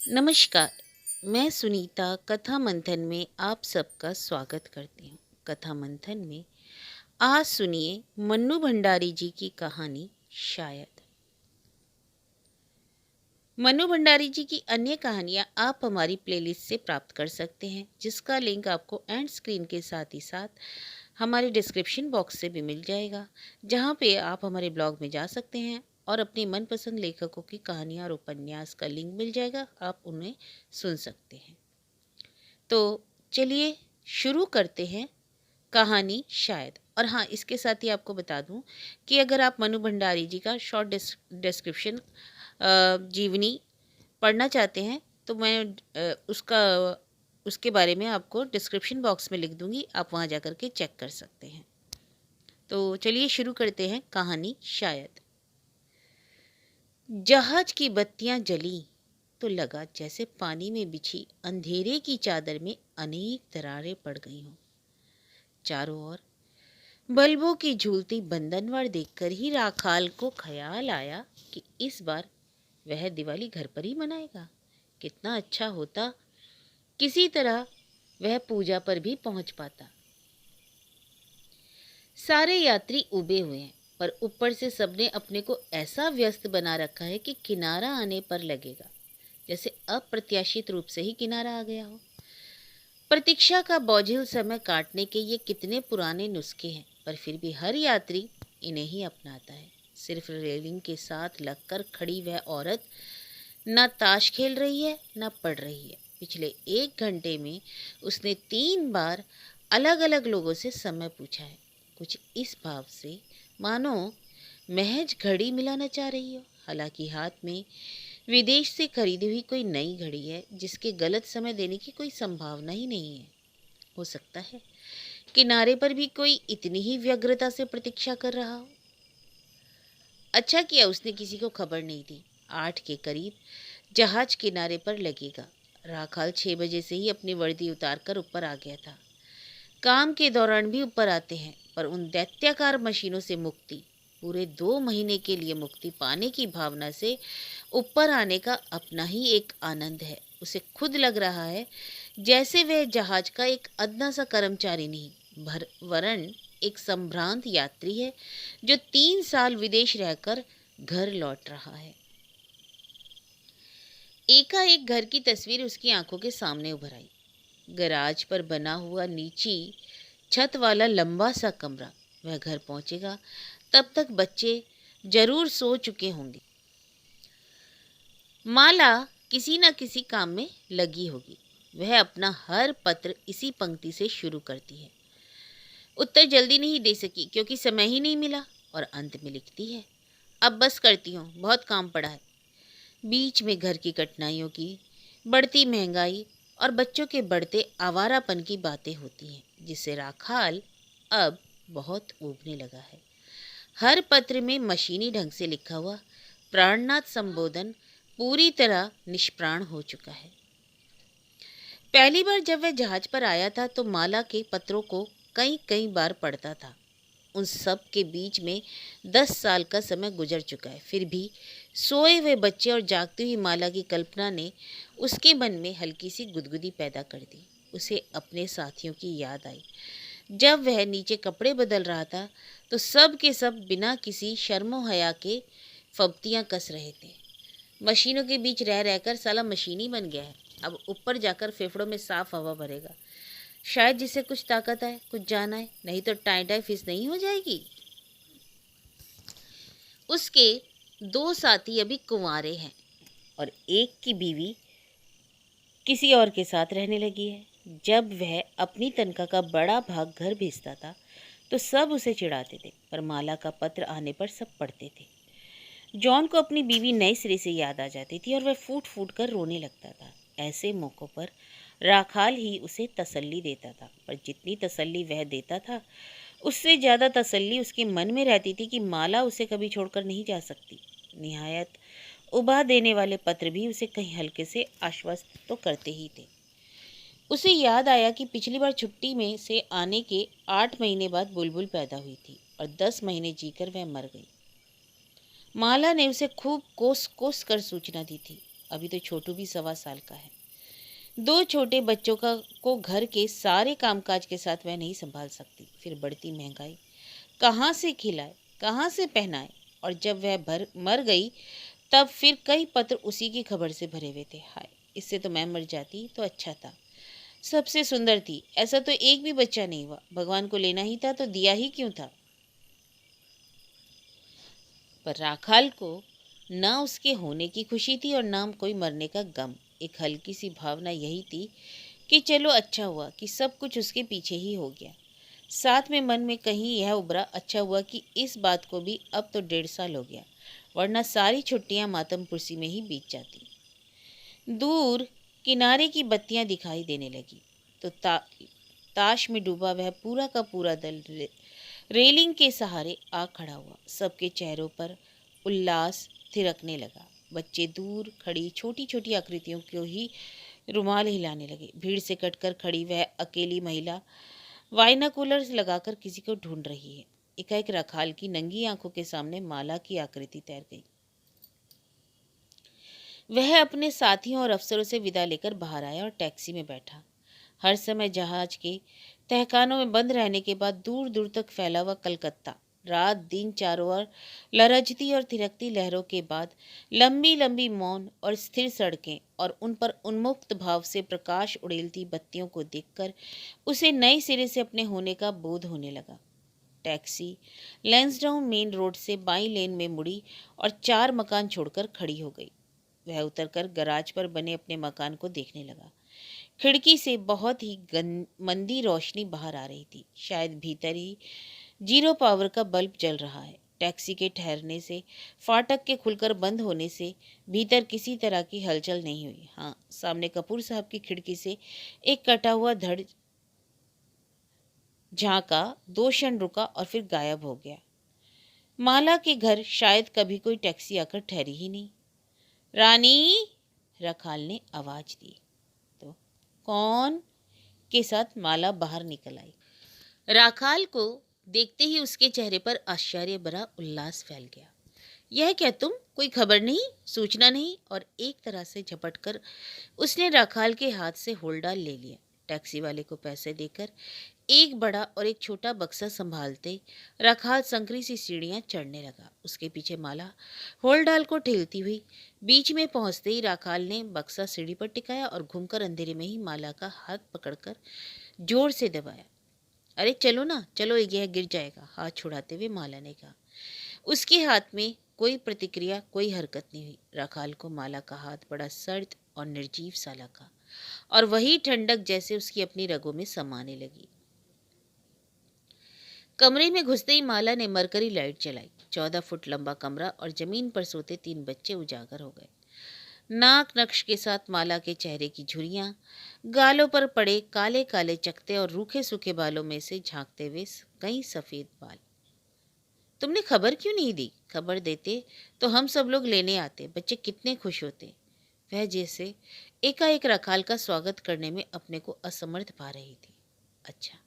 नमस्कार। मैं सुनीता कथा मंथन में आप सबका स्वागत करती हूँ। कथा मंथन में आज सुनिए मन्नू भंडारी जी की कहानी शायद। मन्नू भंडारी जी की अन्य कहानियाँ आप हमारी प्लेलिस्ट से प्राप्त कर सकते हैं, जिसका लिंक आपको एंड स्क्रीन के साथ ही साथ हमारे डिस्क्रिप्शन बॉक्स से भी मिल जाएगा, जहाँ पे आप हमारे ब्लॉग में जा सकते हैं और अपने मनपसंद लेखकों की कहानियाँ और उपन्यास का लिंक मिल जाएगा, आप उन्हें सुन सकते हैं। तो चलिए शुरू करते हैं कहानी शायद। और हाँ, इसके साथ ही आपको बता दूं कि अगर आप मनु भंडारी जी का शॉर्ट डिस्क्रिप्शन जीवनी पढ़ना चाहते हैं तो मैं उसके बारे में आपको डिस्क्रिप्शन बॉक्स में लिख दूंगी, आप वहाँ जा कर के चेक कर सकते हैं। तो चलिए शुरू करते हैं कहानी शायद। जहाज की बत्तियां जली तो लगा जैसे पानी में बिछी अंधेरे की चादर में अनेक दरारें पड़ गई हों। चारों ओर बल्बों की झूलती बंधनवार देखकर ही राखाल को ख्याल आया कि इस बार वह दिवाली घर पर ही मनाएगा। कितना अच्छा होता किसी तरह वह पूजा पर भी पहुंच पाता। सारे यात्री उबे हुए हैं, पर ऊपर से सबने अपने को ऐसा व्यस्त बना रखा है कि किनारा आने पर लगेगा जैसे अप्रत्याशित रूप से ही किनारा आ गया हो। प्रतीक्षा का बोझिल समय काटने के ये कितने पुराने नुस्खे हैं, पर फिर भी हर यात्री इन्हें ही अपनाता है। सिर्फ रेलिंग के साथ लगकर खड़ी वह औरत ना ताश खेल रही है ना पढ़ रही है। पिछले 1 घंटे में उसने 3 बार अलग अलग लोगों से समय पूछा है, कुछ इस भाव से मानो महज घड़ी मिलाना चाह रही हो। हालांकि हाथ में विदेश से खरीदी हुई कोई नई घड़ी है, जिसके गलत समय देने की कोई संभावना ही नहीं है। हो सकता है किनारे पर भी कोई इतनी ही व्यग्रता से प्रतीक्षा कर रहा हो। अच्छा किया उसने किसी को खबर नहीं दी। 8 के करीब जहाज किनारे पर लगेगा। राखाल 6 बजे से ही अपनी वर्दी उतार कर ऊपर आ गया था। काम के दौरान भी ऊपर आते हैं, पर उन दैत्याकार मशीनों से मुक्ति, पूरे 2 महीने के लिए मुक्ति पाने की भावना से ऊपर आने का अपना ही एक आनंद है। उसे खुद लग रहा है जैसे वह जहाज का एक अदना सा कर्मचारी नहीं, वरन एक संभ्रांत यात्री है जो 3 साल विदेश रहकर घर लौट रहा है। एकाएक घर की तस्वीर उसकी आंखों के सामने उभर आई। गराज पर बना हुआ नीची छत वाला लंबा सा कमरा। वह घर पहुंचेगा तब तक बच्चे जरूर सो चुके होंगे। माला किसी न किसी काम में लगी होगी। वह अपना हर पत्र इसी पंक्ति से शुरू करती है। उत्तर जल्दी नहीं दे सकी क्योंकि समय ही नहीं मिला, और अंत में लिखती है, अब बस करती हूँ, बहुत काम पड़ा है। बीच में घर की कठिनाइयों की, बढ़ती महंगाई और बच्चों के बढ़ते आवारापन की बातें होती हैं, जिससे राखाल अब बहुत ऊबने लगा है। हर पत्र में मशीनी ढंग से लिखा हुआ प्राणनाथ संबोधन पूरी तरह निष्प्राण हो चुका है। पहली बार जब वह जहाज पर आया था तो माला के पत्रों को कई कई बार पढ़ता था। उन सब के बीच में 10 साल का समय गुजर चुका है। फिर भी सोए हुए बच्चे और जागती हुई माला की कल्पना ने उसके मन में हल्की सी गुदगुदी पैदा कर दी। उसे अपने साथियों की याद आई। जब वह नीचे कपड़े बदल रहा था तो सब के सब बिना किसी शर्मो हया के फब्तियां कस रहे थे। मशीनों के बीच रह रहकर साला मशीनी बन गया है। अब ऊपर जाकर फेफड़ों में साफ हवा भरेगा। शायद जिसे कुछ ताकत आए, कुछ जान आए, नहीं तो टाई टाई फिस नहीं हो जाएगी। उसके 2 साथी अभी कुंवारे हैं और एक की बीवी किसी और के साथ रहने लगी है। जब वह अपनी तनख्वाह का बड़ा भाग घर भेजता था तो सब उसे चिढ़ाते थे, पर माला का पत्र आने पर सब पढ़ते थे। जॉन को अपनी बीवी नए सिरे से याद आ जाती थी और वह फूट फूट कर रोने लगता था। ऐसे मौक़ों पर राखाल ही उसे तसल्ली देता था, पर जितनी तसल्ली वह देता था उससे ज़्यादा तसल्ली उसके मन में रहती थी कि माला उसे कभी छोड़कर नहीं जा सकती। निहायत उबा देने वाले पत्र भी उसे कहीं हल्के से आश्वस्त तो करते ही थे। उसे याद आया कि पिछली बार छुट्टी में से आने के 8 महीने बाद बुलबुल पैदा हुई थी और 10 महीने जीकर वह मर गई। माला ने उसे खूब कोस कोस कर सूचना दी थी। अभी तो छोटू भी 1.25 साल का है। 2 छोटे बच्चों का को घर के सारे कामकाज के साथ वह नहीं संभाल सकती। फिर बढ़ती महंगाई, कहाँ से खिलाए, कहाँ से पहनाए। और जब वह भर मर गई तब फिर कई पत्र उसी की खबर से भरे हुए थे। हाय, इससे तो मैं मर जाती तो अच्छा था, सबसे सुंदर थी, ऐसा तो एक भी बच्चा नहीं हुआ, भगवान को लेना ही था तो दिया ही क्यों था। पर राखाल को न उसके होने की खुशी थी और न कोई मरने का गम। एक हल्की सी भावना यही थी कि चलो अच्छा हुआ कि सब कुछ उसके पीछे ही हो गया। साथ में मन में कहीं यह उभरा, अच्छा हुआ कि इस बात को भी अब तो 1.5 साल हो गया, वरना सारी छुट्टियां मातमपुरसी में ही बीत जाती। दूर किनारे की बत्तियां दिखाई देने लगी तो ताश में डूबा वह पूरा का पूरा दल रेलिंग के सहारे आ खड़ा हुआ। सबके चेहरों पर उल्लास थिरकने लगा। बच्चे दूर खड़ी छोटी छोटी आकृतियों को ही रुमाल हिलाने लगे। भीड़ से कटकर खड़ी वह अकेली महिला वाइनाकुलर लगाकर किसी को ढूंढ रही है। एकाएक रखाल की नंगी आंखों के सामने माला की आकृति तैर गई। वह अपने साथियों और अफसरों से विदा लेकर बाहर आया और टैक्सी में बैठा। हर समय जहाज के तहखानों में बंद रहने के बाद दूर दूर तक फैला हुआ कलकत्ता, रात दिन चारों ओर लरजती और थिरकती लहरों के बाद लंबी लंबी मौन और स्थिर सड़कें और उन पर उन्मुक्त भाव से प्रकाश उड़ेलती बत्तियों को देखकर उसे नए सिरे से अपने होने का बोध होने लगा। टैक्सी लैंसडाउन मेन रोड से बाई लेन में मुड़ी और 4 मकान छोड़कर खड़ी हो गई। वह उतरकर गराज पर बने अपने मकान को देखने लगा। खिड़की से बहुत ही मंदी रोशनी बाहर आ रही थी। शायद भीतर ही 0 पावर का बल्ब जल रहा है। टैक्सी के ठहरने से, फाटक के खुलकर बंद होने से भीतर किसी तरह की हलचल नहीं हुई। हाँ, सामने कपूर साहब की खिड़की से एक कटा हुआ धड़ झांका, 2 क्षण रुका और फिर गायब हो गया। माला के घर शायद कभी कोई टैक्सी आकर ठहरी ही नहीं। रानी, रखाल ने आवाज दी तो कौन के साथ माला बाहर निकल आई। राखाल को देखते ही उसके चेहरे पर आश्चर्य भरा उल्लास फैल गया। यह क्या तुम, कोई खबर नहीं, सूचना नहीं। और एक तरह से झपटकर उसने राखाल के हाथ से होल्डा ले लिया। टैक्सी वाले को पैसे देकर एक बड़ा और एक छोटा बक्सा संभालते राखाल संकरी सी सीढ़ियां चढ़ने लगा। उसके पीछे माला होल्डाल को ठेलती हुई। बीच में पहुंचते ही राखाल ने बक्सा सीढ़ी पर टिकाया और घूमकर अंधेरे में ही माला का हाथ पकड़कर जोर से दबाया। अरे चलो ना, चलो, यह गिर जाएगा, हाथ छुड़ाते हुए माला ने कहा। उसके हाथ में कोई प्रतिक्रिया, कोई हरकत नहीं हुई। राखाल को माला का हाथ बड़ा सर्द और निर्जीव सा लगा और वही ठंडक जैसे उसकी अपनी रगों में समाने लगी। कमरे में घुसते ही माला ने मरकरी लाइट जलाई। 14 फुट लंबा कमरा और जमीन पर सोते 3 बच्चे उजागर हो गए। नाक नक्श के साथ माला के चेहरे की झुर्रियां, गालों पर पड़े काले काले चकते और रूखे सूखे बालों में से झांकते हुए कई सफेद बाल। तुमने खबर क्यों नहीं दी? खबर देते तो हम सब लोग लेने आते, बच्चे कितने खुश होते। वह जैसे एकाएक रखाल का स्वागत करने में अपने को असमर्थ पा रही थी। अच्छा,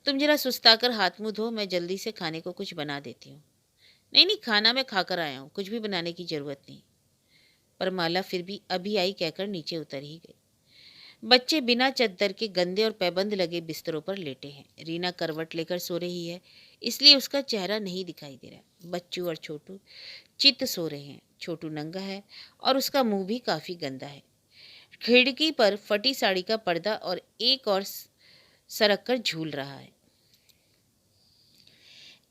तुम जरा सुस्ताकर हाथ मुंह धो, मैं जल्दी से खाने को कुछ बना देती हूँ। नहीं नहीं, खाना मैं खाकर आया हूँ, कुछ भी बनाने की जरूरत नहीं। पर माला फिर भी अभी आई कहकर नीचे उतर ही गई। बच्चे बिना चद्दर के गंदे और पैबंद लगे बिस्तरों पर लेटे हैं। रीना करवट लेकर सो रही है, इसलिए उसका चेहरा नहीं दिखाई दे रहा। बच्चू और छोटू चित्त सो रहे हैं। छोटू नंगा है और उसका मुंह भी काफी गंदा है। खिड़की पर फटी साड़ी का पर्दा और एक और सरक कर झूल रहा है।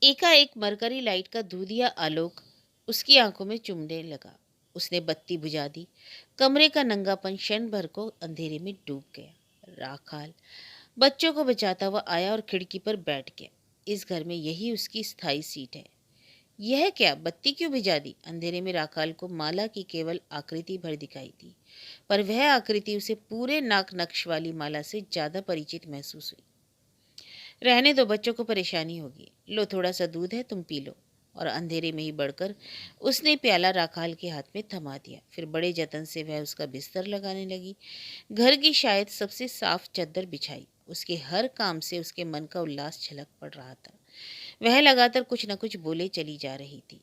एकाएक मरकरी लाइट का दूधिया आलोक उसकी आंखों में चुभने लगा। उसने बत्ती बुझा दी। कमरे का नंगापन क्षण भर को अंधेरे में डूब गया। राखाल बच्चों को बचाता हुआ आया और खिड़की पर बैठ गया। इस घर में यही उसकी स्थायी सीट है। यह क्या, बत्ती क्यों बुझा दी? अंधेरे में राखाल को माला की केवल आकृति भर दिखाई दी, पर वह आकृति उसे पूरे नाक नक्श वाली माला से ज्यादा परिचित महसूस हुई। रहने दो, बच्चों को परेशानी होगी। लो, थोड़ा सा दूध है, तुम पी लो। और अंधेरे में ही बढ़कर उसने प्याला राखाल के हाथ में थमा दिया। फिर बड़े जतन से वह उसका बिस्तर लगाने लगी। घर की शायद सबसे साफ चद्दर बिछाई। उसके हर काम से उसके मन का उल्लास झलक पड़ रहा था। वह लगातार कुछ न कुछ बोले चली जा रही थी।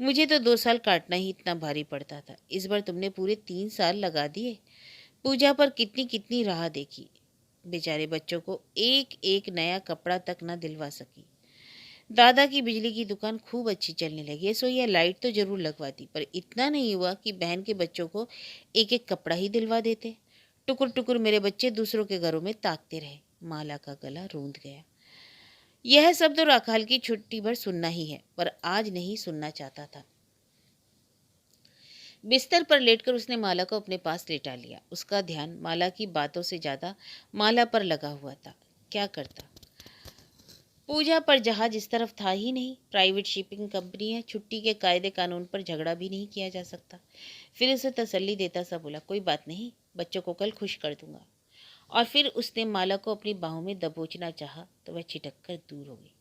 मुझे तो 2 साल काटना ही इतना भारी पड़ता था, इस बार तुमने पूरे 3 साल लगा दिए। पूजा पर कितनी कितनी राह देखी, बेचारे बच्चों को एक एक नया कपड़ा तक न दिलवा सकी। दादा की बिजली की दुकान खूब अच्छी चलने लगी, सो यह लाइट तो जरूर लगवा दी, पर इतना नहीं हुआ कि बहन के बच्चों को एक एक कपड़ा ही दिलवा देते। टुकुर टुकुर मेरे बच्चे दूसरों के घरों में ताकते रहे। माला का गला रूंध गया। यह सब तो राखाल की छुट्टी भर सुनना ही है, पर आज नहीं सुनना चाहता था। बिस्तर पर लेटकर उसने माला को अपने पास लेटा लिया। उसका ध्यान माला की बातों से ज्यादा माला पर लगा हुआ था। क्या करता? पूजा पर जहाज इस तरफ था ही नहीं। प्राइवेट शिपिंग कंपनी है, छुट्टी के कायदे कानून पर झगड़ा भी नहीं किया जा सकता। फिर उसे तसल्ली देता सा बोला, कोई बात नहीं, बच्चों को कल खुश कर दूंगा। और फिर उसने माला को अपनी बाहों में दबोचना चाहा तो वह छिटक कर दूर हो गई।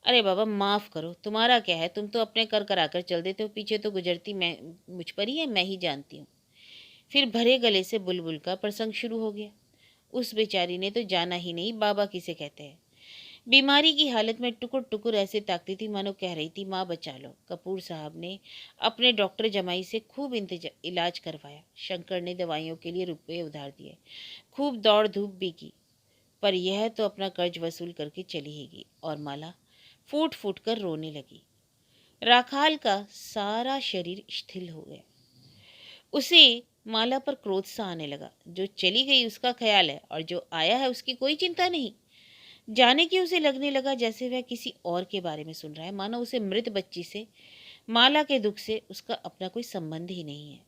अरे बाबा माफ करो, तुम्हारा क्या है, तुम तो अपने कर कराकर चल देते हो, पीछे तो गुजरती मैं मुझ पर ही है, मैं ही जानती हूँ। फिर भरे गले से बुलबुल का प्रसंग शुरू हो गया। उस बेचारी ने तो जाना ही नहीं बाबा किसे कहते हैं। बीमारी की हालत में टुकुर टुकुर ऐसे ताकती थी मानो कह रही थी माँ बचा लो। कपूर साहब ने अपने डॉक्टर जमाई से खूब इलाज करवाया। शंकर ने दवाइयों के लिए रुपए उधार दिए। खूब दौड़ धूप भी की, पर यह तो अपना कर्ज वसूल करके चली ही गई। और माला फूट फूट कर रोने लगी। राखाल का सारा शरीर शिथिल हो गया। उसे माला पर क्रोध सा आने लगा। जो चली गई उसका ख्याल है और जो आया है उसकी कोई चिंता नहीं। जाने की उसे लगने लगा जैसे वह किसी और के बारे में सुन रहा है, मानो उसे मृत बच्ची से, माला के दुख से उसका अपना कोई संबंध ही नहीं है।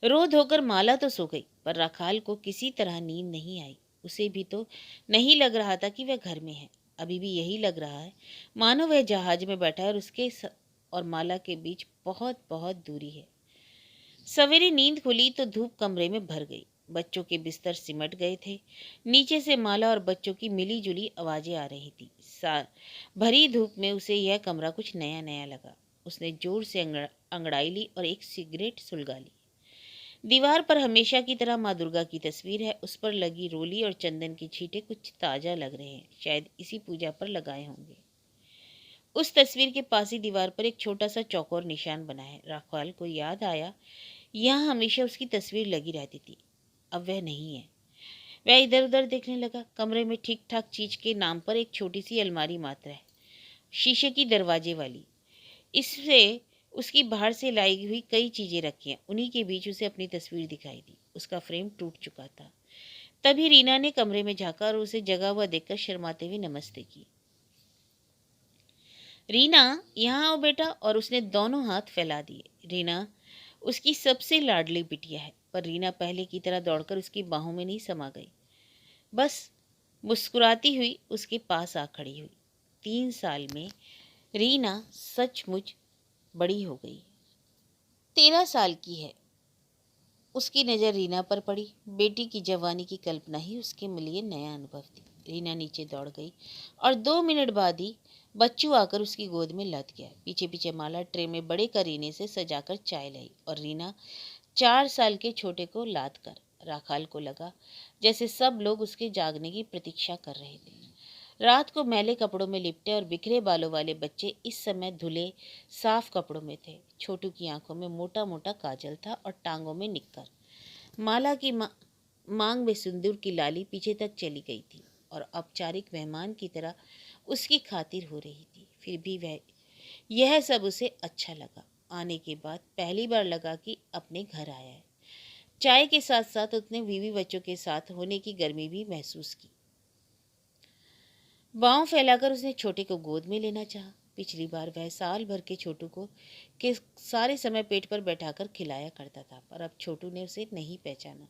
रो धोकर माला तो सो गई, पर राखाल को किसी तरह नींद नहीं आई। उसे भी तो नहीं लग रहा था कि वह घर में है। अभी भी यही लग रहा है मानो वह जहाज में बैठा है और और माला के बीच बहुत बहुत दूरी है। सवेरे नींद खुली तो धूप कमरे में भर गई। बच्चों के बिस्तर सिमट गए थे। नीचे से माला और बच्चों की मिली जुली आवाजें आ रही थी। भरी धूप में उसे यह कमरा कुछ नया नया लगा। उसने जोर से अंगड़ाई ली और एक सिगरेट सुलगा ली। दीवार पर हमेशा की तरह माँ दुर्गा की तस्वीर है। उस पर लगी रोली और चंदन की छींटे कुछ ताजा लग रहे हैं, शायद इसी पूजा पर लगाए होंगे। उस तस्वीर के पास ही दीवार पर एक छोटा सा चौकोर निशान बना है। राखाल को याद आया, यहाँ हमेशा उसकी तस्वीर लगी रहती थी। अब वह नहीं है। वह इधर उधर देखने लगा। कमरे में ठीक ठाक चीज के नाम पर एक छोटी सी अलमारी मात्र है, शीशे की दरवाजे वाली। इससे उसकी बाहर से लाई हुई कई चीजें रखी हैं। उन्हीं के बीच उसे अपनी तस्वीर दिखाई दी। उसका फ्रेम टूट चुका था। तभी रीना ने कमरे में झांका और उसे जगा हुआ देखकर शर्माते हुए नमस्ते की। रीना, यहाँ आओ बेटा। और उसने दोनों हाथ फैला दिए। रीना उसकी सबसे लाडली बिटिया है, पर रीना पहले की तरह दौड़कर उसकी बाहों में नहीं समा गई। बस मुस्कुराती हुई उसके पास आ खड़ी हुई। 3 साल में रीना सचमुच बड़ी हो गई। 13 साल की है। उसकी नज़र रीना पर पड़ी। बेटी की जवानी की कल्पना ही उसके लिए नया अनुभव थी। रीना नीचे दौड़ गई और 2 मिनट बाद ही बच्चू आकर उसकी गोद में लद गया। पीछे पीछे माला ट्रे में बड़े करीने से सजाकर चाय लाई और रीना 4 साल के छोटे को लाद कर। राखाल को लगा जैसे सब लोग उसके जागने की प्रतीक्षा कर रहे थे। रात को मैले कपड़ों में लिपटे और बिखरे बालों वाले बच्चे इस समय धुले साफ कपड़ों में थे। छोटू की आंखों में मोटा मोटा काजल था और टांगों में निक्कर। माला की मांग में सिंदूर की लाली पीछे तक चली गई थी और औपचारिक मेहमान की तरह उसकी खातिर हो रही थी। फिर भी वह यह सब उसे अच्छा लगा। आने के बाद पहली बार लगा कि अपने घर आया है। चाय के साथ साथ उसने बीवी बच्चों के साथ होने की गर्मी भी महसूस की। बाँव फैलाकर उसने छोटे को गोद में लेना चाहा। पिछली बार वह साल भर के छोटू को के सारे समय पेट पर बैठाकर खिलाया करता था, पर अब छोटू ने उसे नहीं पहचाना।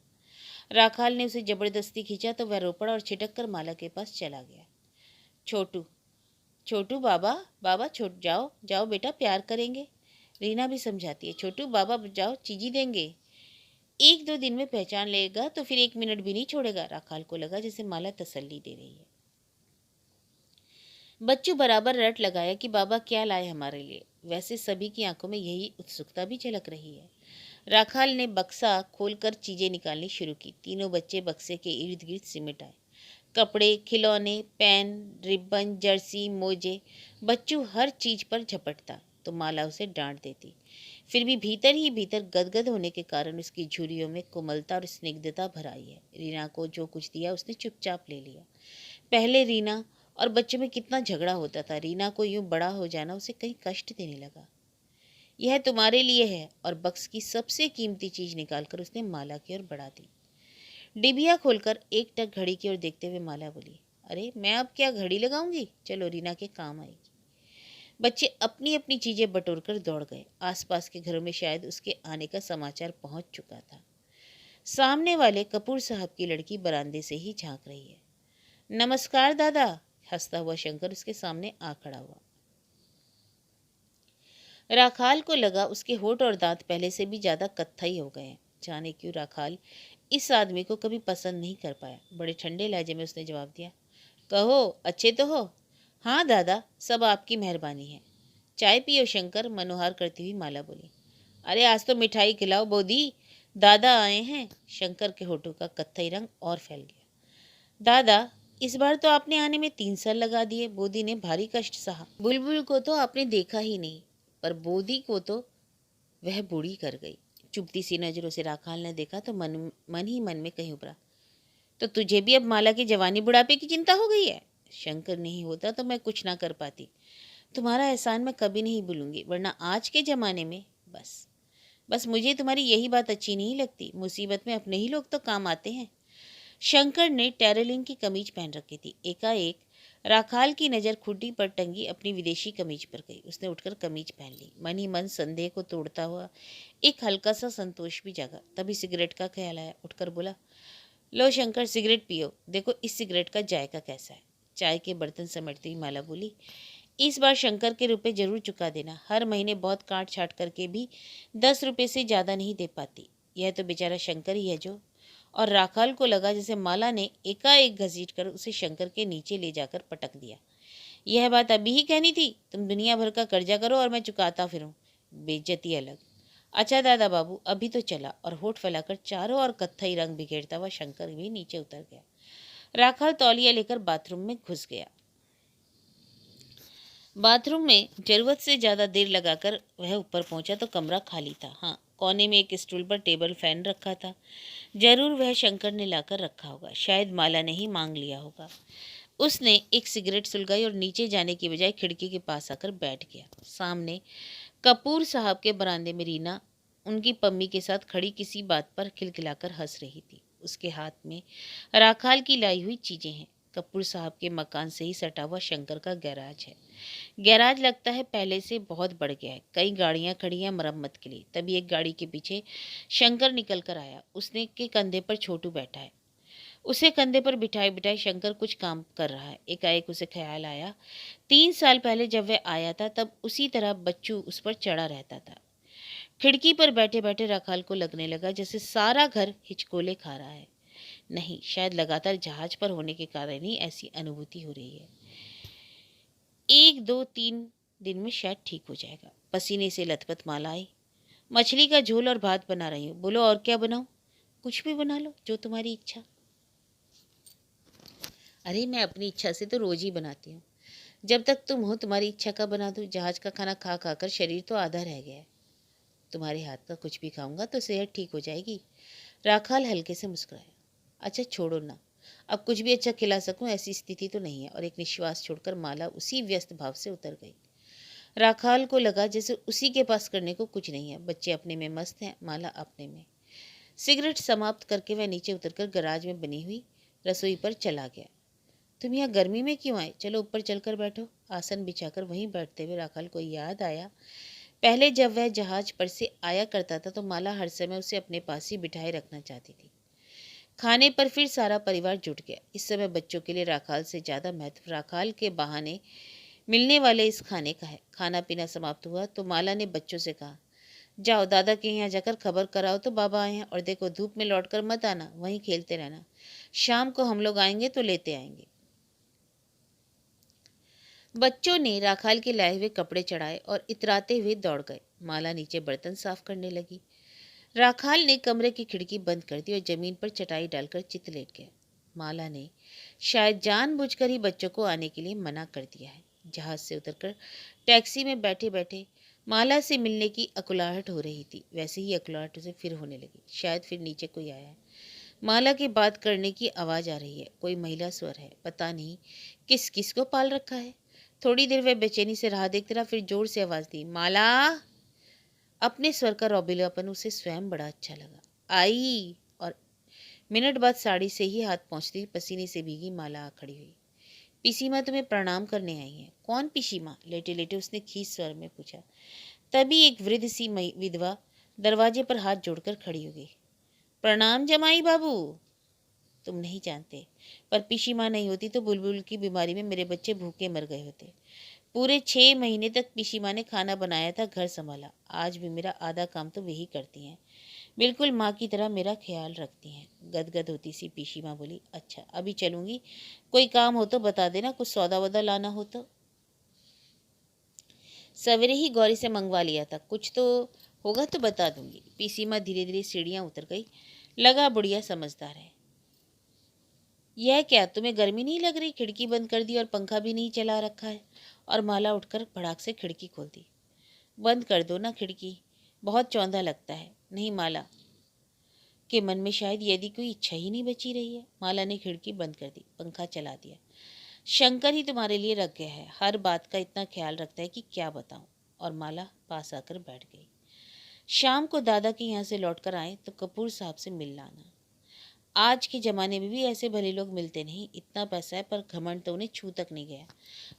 राखाल ने उसे जबरदस्ती खींचा तो वह रो पड़ा और छिटक कर माला के पास चला गया। छोटू, छोटू बाबा, बाबा छोट जाओ जाओ बेटा, प्यार करेंगे। रीना भी समझाती है, छोटू बाबा जाओ, चीजी देंगे। 1-2 दिन में पहचान लेगा तो फिर 1 मिनट भी नहीं छोड़ेगा। राखाल को लगा जैसे माला तसल्ली दे रही है। बच्चू बराबर रट लगाया कि बाबा क्या लाए हमारे लिए। वैसे सभी की आंखों में यही उत्सुकता भी झलक रही है। राखाल ने बक्सा खोलकर चीजें निकालनी शुरू की। तीनों बच्चे बक्से के इर्द गिर्द सिमट आए। कपड़े, खिलौने, पेन, रिबन, जर्सी, मोजे, बच्चू हर चीज पर झपटता तो माला उसे डांट देती। फिर भी भीतर ही भीतर गदगद होने के कारण उसकी झुर्रियों में कोमलता और स्निग्धता भर आई है। रीना को जो कुछ दिया उसने चुपचाप ले लिया। पहले रीना और बच्चों में कितना झगड़ा होता था। रीना को यूं बड़ा हो जाना उसे कहीं कष्ट देने लगा। यह तुम्हारे लिए है, और बक्स की सबसे कीमती चीज निकालकर उसने माला की ओर बढ़ा दी। डिबिया खोलकर एक टक घड़ी की ओर देखते हुए माला बोली, अरे मैं अब क्या घड़ी लगाऊंगी, चलो रीना के काम आएगी। बच्चे अपनी अपनी चीजें बटोरकर दौड़ गए। आसपास के घरों में शायद उसके आने का समाचार पहुंच चुका था। सामने वाले कपूर साहब की लड़की बरामदे से ही झांक रही है। नमस्कार दादा, हंसता हुआ शंकर उसके सामने आ खड़ा हुआ। राखाल को लगा उसके होठ और दांत पहले से भी ज्यादा कत्थई हो गए हैं। जाने क्यों राखाल इस आदमी को कभी पसंद नहीं कर पाया। बड़े ठंडे लहजे में उसने जवाब दिया, कहो अच्छे तो हो? हाँ दादा, सब आपकी मेहरबानी है। चाय पियो शंकर, मनोहार करती हुई माला बोली। अरे आज तो मिठाई खिलाओ बोधी, दादा आए हैं। शंकर के होठों का कत्थई रंग और फैल गया। दादा, इस बार तो आपने आने में 3 साल लगा दिए। बोधी ने भारी कष्ट सहा। बुलबुल को तो आपने देखा ही नहीं, पर बोधी को तो वह बूढ़ी कर गई। चुभती सी नजरों से राखाल ने देखा तो मन ही मन में कहीं उभरा, तो तुझे भी अब माला की जवानी बुढ़ापे की चिंता हो गई है? शंकर नहीं होता तो मैं कुछ ना कर पाती। तुम्हारा एहसान मैं कभी नहीं भूलूंगी, वरना आज के जमाने में बस बस मुझे तुम्हारी यही बात अच्छी नहीं लगती। मुसीबत में अपने ही लोग तो काम आते हैं। शंकर ने टेरेलिन की कमीज पहन रखी थी। एकाएक राखाल की नज़र खुड्डी पर टंगी अपनी विदेशी कमीज पर गई। उसने उठकर कमीज पहन ली। मन ही मन संदेह को तोड़ता हुआ एक हल्का सा संतोष भी जागा। तभी सिगरेट का ख्याल आया। उठकर बोला, लो शंकर, सिगरेट पियो, देखो इस सिगरेट का जायका कैसा है। चाय के बर्तन समेटती हुई माला बोली, इस बार शंकर के रुपए जरूर चुका देना। हर महीने बहुत काट छाट करके भी 10 रुपए से ज़्यादा नहीं दे पाती। यह तो बेचारा शंकर ही है जो। और राखाल को लगा जैसे माला ने एकाएक घसीट कर उसे शंकर के नीचे ले जाकर पटक दिया। यह बात अभी ही कहनी थी, तुम दुनिया भर का कर्जा करो और मैं चुकाता फिरूं। बेइज्जती अलग। अच्छा दादा बाबू, अभी तो चला। और होठ फैलाकर चारों ओर कत्थई रंग बिखेरता हुआ शंकर भी नीचे उतर गया। राखाल तौलिया लेकर बाथरूम में घुस गया। बाथरूम में जरूरत से ज्यादा देर लगाकर वह ऊपर पहुंचा तो कमरा खाली था। हाँ, कोने में एक स्टूल पर टेबल फैन रखा था। जरूर वह शंकर ने लाकर रखा होगा, शायद माला ने ही मांग लिया होगा। उसने एक सिगरेट सुलगाई और नीचे जाने की बजाय खिड़की के पास आकर बैठ गया। सामने कपूर साहब के बरामदे में रीना उनकी पम्मी के साथ खड़ी किसी बात पर खिलखिलाकर हंस रही थी। उसके हाथ में राखाल की लाई हुई चीजें हैं। कपूर साहब के मकान से ही सटा हुआ शंकर का गैराज है। गैराज लगता है पहले से बहुत बढ़ गया है। कई गाड़ियां खड़ी हैं मरम्मत के लिए। तभी एक गाड़ी के पीछे शंकर निकल कर आया। उसने के कंधे पर छोटू बैठा है। उसे कंधे पर बिठाए बिठाए शंकर कुछ काम कर रहा है। एकाएक उसे ख्याल आया, 3 साल पहले जब वह आया था तब उसी तरह बच्चू उस पर चढ़ा रहता था। खिड़की पर बैठे बैठे राखाल को लगने लगा जैसे सारा घर हिचकोले खा रहा है। नहीं, शायद लगातार जहाज पर होने के कारण ही ऐसी अनुभूति हो रही है। 1 2 3 दिन में शायद ठीक हो जाएगा। पसीने से लथपथ माला आई। मछली का झोल और भात बना रही हूँ, बोलो और क्या बनाऊं? कुछ भी बना लो, जो तुम्हारी इच्छा। अरे मैं अपनी इच्छा से तो रोज ही बनाती हूँ। जब तक तुम हो तुम्हारी इच्छा का बना दूँ। जहाज का खाना खा खा कर शरीर तो आधा रह गया है। तुम्हारे हाथ का कुछ भी खाऊंगा तो सेहत ठीक हो जाएगी। राखाल हल्के से मुस्कुराया। अच्छा छोड़ो ना, अब कुछ भी अच्छा खिला सकूं ऐसी स्थिति तो नहीं है। और एक निश्वास छोड़कर माला उसी व्यस्त भाव से उतर गई। राखाल को लगा जैसे उसी के पास करने को कुछ नहीं है। बच्चे अपने में मस्त हैं, माला अपने में। सिगरेट समाप्त करके वह नीचे उतरकर गराज में बनी हुई रसोई पर चला गया। तुम यहाँ गर्मी में क्यों आए? चलो ऊपर चलकर बैठो। आसन बिछाकर वहीं बैठते हुए राखाल को याद आया, पहले जब वह जहाज पर से आया करता था तो माला हर समय उसे अपने पास ही बिठाए रखना चाहती थी। खाने पर फिर सारा परिवार जुट गया। इस समय बच्चों के लिए राखाल से ज्यादा महत्व राखाल के बहाने मिलने वाले इस खाने का है। खाना पीना समाप्त हुआ तो माला ने बच्चों से कहा, जाओ दादा के यहाँ जाकर खबर कराओ तो बाबा आए हैं। और देखो धूप में लौटकर मत आना, वहीं खेलते रहना। शाम को हम लोग आएंगे तो लेते आएंगे। बच्चों ने राखाल के लाए हुए कपड़े चढ़ाए और इतराते हुए दौड़ गए। माला नीचे बर्तन साफ करने लगी। राखाल ने कमरे की खिड़की बंद कर दी और जमीन पर चटाई डालकर चित लेट गया। माला ने शायद जानबूझकर ही बच्चों को आने के लिए मना कर दिया है। जहाज से उतरकर टैक्सी में बैठे बैठे माला से मिलने की अकुलाहट हो रही थी, वैसे ही अकुलाहट उसे फिर होने लगी। शायद फिर नीचे कोई आया है। माला की बात करने की आवाज़ आ रही है, कोई महिला स्वर है, पता नहीं किस किस को पाल रखा है। थोड़ी देर वह बेचैनी से राह देखते रहा, फिर जोर से आवाज़ दी, माला। अपने स्वर का रौबीलापन उसे स्वयं बड़ा अच्छा लगा। आई। और मिनट बाद साड़ी से ही हाथ पहुँचती पसीने से भीगी माला आ खड़ी हुई। पीसी माँ तुम्हें प्रणाम करने आई है। कौन पीसी माँ? लेटे लेटे उसने खींच स्वर में पूछा। तभी एक वृद्ध सी विधवा दरवाजे पर हाथ जोड़कर खड़ी हो गई। प्रणाम जमाई बाबू। तुम नहीं जानते, पर पीसी माँ नहीं होती तो बुलबुल की बीमारी में मेरे बच्चे भूखे मर गए होते। पूरे 6 महीने तक पीसी माँ ने खाना बनाया था, घर संभाला। आज भी मेरा आधा काम तो वही करती हैं। बिल्कुल माँ की तरह मेरा ख्याल रखती हैं। गदगद होती सी पीसी माँ बोली, अच्छा अभी चलूंगी, कोई काम हो तो बता देना, कुछ सौदा वौदा लाना हो तो। सवेरे ही गौरी से मंगवा लिया था, कुछ तो होगा तो बता दूंगी। पीसी माँ धीरे धीरे सीढ़ियाँ उतर गई। लगा बुढ़िया समझदार है। यह क्या, तुम्हें गर्मी नहीं लग रही? खिड़की बंद कर दी और पंखा भी नहीं चला रखा है। और माला उठकर भड़ाक से खिड़की खोल दी। बंद कर दो ना खिड़की, बहुत चौंधा लगता है। नहीं, माला के मन में शायद यदि कोई इच्छा ही नहीं बची रही है। माला ने खिड़की बंद कर दी, पंखा चला दिया। शंकर ही तुम्हारे लिए रख गया है, हर बात का इतना ख्याल रखता है कि क्या बताऊं। और माला पास आकर बैठ गई। शाम को दादा के यहाँ से लौटकर आए तो कपूर साहब से मिल लाना। आज के ज़माने में भी ऐसे भले लोग मिलते नहीं। इतना पैसा है पर घमंड तो उन्हें छू तक नहीं गया।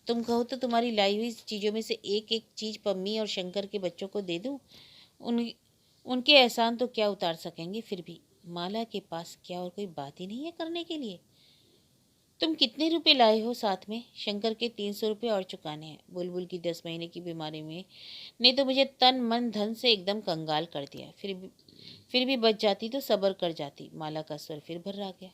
तुम कहो तो तुम्हारी लाई हुई चीज़ों में से एक एक चीज़ पम्मी और शंकर के बच्चों को दे दूँ। उन उनके एहसान तो क्या उतार सकेंगे। फिर भी माला के पास क्या और कोई बात ही नहीं है करने के लिए। तुम कितने रुपए लाए हो साथ में? शंकर के 300 रुपये और चुकाने हैं। बुलबुल की 10 महीने की बीमारी में ने तो मुझे तन मन धन से एकदम कंगाल कर दिया। फिर भी बच जाती तो सब्र कर जाती। माला का स्वर फिर भर्रा गया।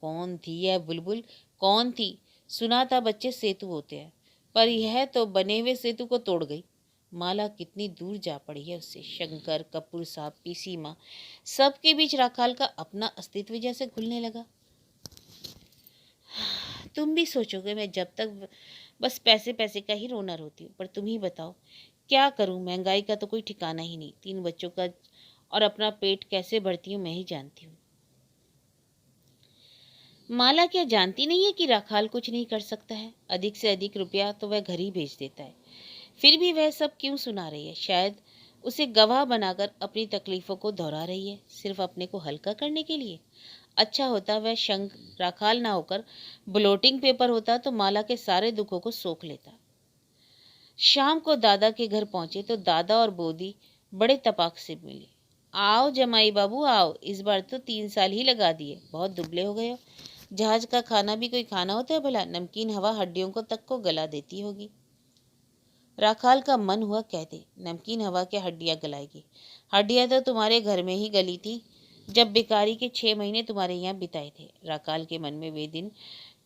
कौन थी यह बुलबुल? कौन थी? सुना था बच्चे सेतु होते हैं, पर यह तो बने हुए सेतु को तोड़ गई। माला कितनी दूर जा पड़ी है उससे। शंकर, कपूर साहब, पीसी माँ, सबके बीच राखाल का अपना अस्तित्व जैसे घुलने लगा। तुम भी सोचोगे मैं जब तक बस पैसे पैसे का ही रोना रोती हूँ, पर तुम ही बताओ क्या करूँ? महंगाई का तो कोई ठिकाना ही नहीं। 3 बच्चों का और अपना पेट कैसे भरती हूँ मैं ही जानती हूँ। माला क्या जानती नहीं है कि राखाल कुछ नहीं कर सकता है? अधिक से अधिक रुपया तो वह घर ही भेज देता है। फिर भी वह सब क्यों सुना रही है? शायद उसे गवाह बनाकर अपनी तकलीफों को दोहरा रही है, सिर्फ अपने को हल्का करने के लिए। अच्छा होता वह शंख राखाल ना होकर ब्लोटिंग पेपर होता तो माला के सारे दुखों को सोख लेता। शाम को दादा के घर पहुंचे तो दादा और बोदी बड़े तपाक से मिले। आओ जमाई बाबू आओ, इस बार तो 3 साल ही लगा दिए, बहुत दुबले हो गए हो। जहाज का खाना भी कोई खाना होता है भला? नमकीन हवा हड्डियों को तक को गला देती होगी। राखाल का मन हुआ कह दे, नमकीन हवा क्या हड्डियां गलाएगी? हड्डियां तो तुम्हारे घर में ही गली थी जब बेकारी के 6 महीने तुम्हारे यहाँ बिताए थे। राखाल के मन में वे दिन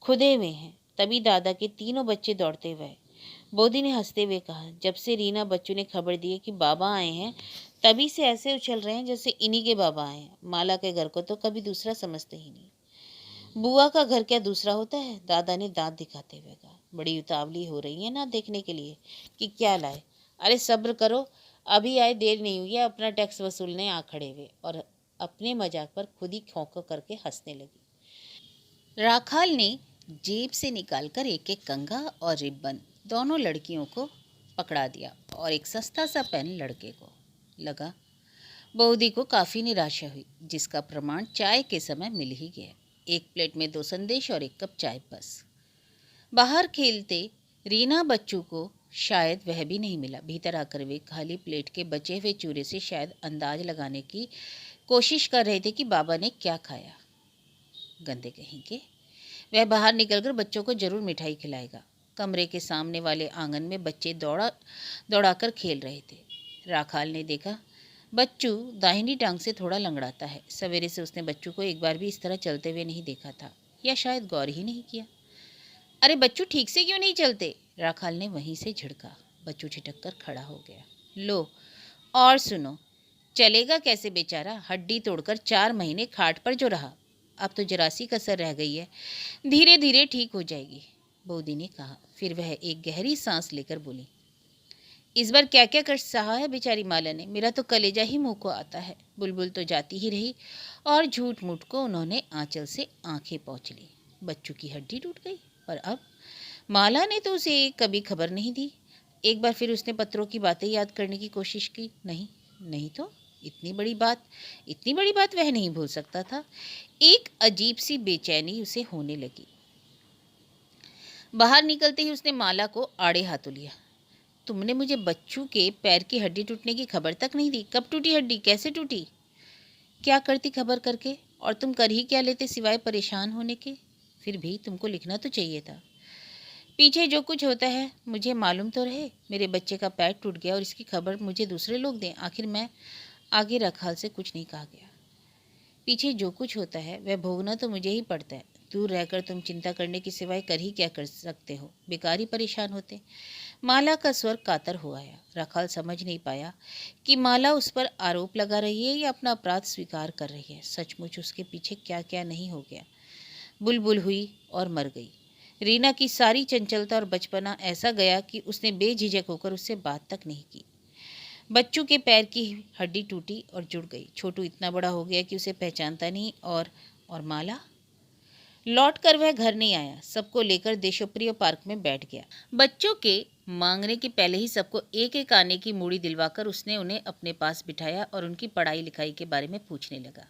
खुदे हुए हैं। तभी दादा के तीनों बच्चे दौड़ते हुए। बोधी ने हंसते हुए कहा, जब से रीना बच्चों ने खबर दी है कि बाबा आए हैं, तभी से ऐसे उछल रहे हैं जैसे इन्हीं के बाबा आए हैं। माला के घर को तो कभी दूसरा समझते ही नहीं। बुआ का घर क्या दूसरा होता है? दादा ने दांत दिखाते हुए कहा। बड़ी उतावली हो रही है ना देखने के लिए कि क्या लाए। अरे सब्र करो, अभी आए, देर नहीं हुई है। अपना टैक्स वसूलने आ खड़े हुए और अपने मजाक पर खुद ही खौंखा करके हंसने लगी। राखाल ने जेब से निकालकर एक एक कंघा और रिब्बन दोनों लड़कियों को पकड़ा दिया और एक सस्ता सा पेन लड़के को लगा। बऊदी को काफ़ी निराशा हुई, जिसका प्रमाण चाय के समय मिल ही गया। एक प्लेट में 2 संदेश और एक कप चाय बस। बाहर खेलते रीना बच्चों को शायद वह भी नहीं मिला। भीतर आकर वे खाली प्लेट के बचे हुए चूरे से शायद अंदाज लगाने की कोशिश कर रहे थे कि बाबा ने क्या खाया। गंदे कहीं के, वह बाहर निकलकर बच्चों को जरूर मिठाई खिलाएगा। कमरे के सामने वाले आंगन में बच्चे दौड़ाकर खेल रहे थे। राखाल ने देखा बच्चू दाहिनी टांग से थोड़ा लंगड़ाता है। सवेरे से उसने बच्चू को एक बार भी इस तरह चलते हुए नहीं देखा था, या शायद गौर ही नहीं किया। अरे बच्चू ठीक से क्यों नहीं चलते? राखाल ने वहीं से झिड़का। बच्चू छिटक कर खड़ा हो गया। लो और सुनो, चलेगा कैसे बेचारा? हड्डी तोड़कर 4 महीने खाट पर जो रहा। अब तो जरा सी कसर रह गई है, धीरे धीरे ठीक हो जाएगी, बूदी ने कहा। फिर वह एक गहरी सांस लेकर बोली, इस बार क्या क्या कर सहा है बेचारी माला ने, मेरा तो कलेजा ही मुंह को आता है। बुलबुल तो जाती ही रही और झूठ मूठ को उन्होंने आंचल से आंखें पोंछ ली। बच्चों की हड्डी टूट गई, पर अब माला ने तो उसे कभी खबर नहीं दी। एक बार फिर उसने पत्रों की बातें याद करने की कोशिश की। नहीं नहीं, तो इतनी बड़ी बात वह नहीं भूल सकता था। एक अजीब सी बेचैनी उसे होने लगी। बाहर निकलते ही उसने माला को आड़े हाथों लिया। तुमने मुझे बच्चू के पैर की हड्डी टूटने की खबर तक नहीं दी। कब टूटी हड्डी, कैसे टूटी? क्या करती खबर करके, और तुम कर ही क्या लेते सिवाय परेशान होने के? फिर भी तुमको लिखना तो चाहिए था। पीछे जो कुछ होता है मुझे मालूम तो रहे। मेरे बच्चे का पैर टूट गया और इसकी खबर मुझे दूसरे लोग दें, आखिर मैं आगे रखाल से कुछ नहीं कहा गया। पीछे जो कुछ होता है वह भोगना तो मुझे ही पड़ता है। दूर रहकर तुम चिंता करने के सिवाय कर ही क्या कर सकते हो, बेकार ही परेशान होते। माला का स्वर कातर हो आया। रखाल समझ नहीं पाया कि माला उस पर आरोप लगा रही है या अपना अपराध स्वीकार कर रही है। सचमुच उसके पीछे क्या क्या नहीं हो गया। बुलबुल हुई और मर गई। रीना की सारी चंचलता और बचपना ऐसा गया कि उसने बेझिझक होकर उससे बात तक नहीं की। बच्चू के पैर की हड्डी टूटी और जुड़ गई। छोटू इतना बड़ा हो गया कि उसे पहचानता नहीं। और माला? लौट कर वह घर नहीं आया। सबको लेकर देशप्रिय पार्क में बैठ गया। बच्चों के मांगने के पहले ही सबको एक एक आने की मूड़ी दिलवाकर उसने उन्हें अपने पास बिठाया और उनकी पढ़ाई लिखाई के बारे में पूछने लगा।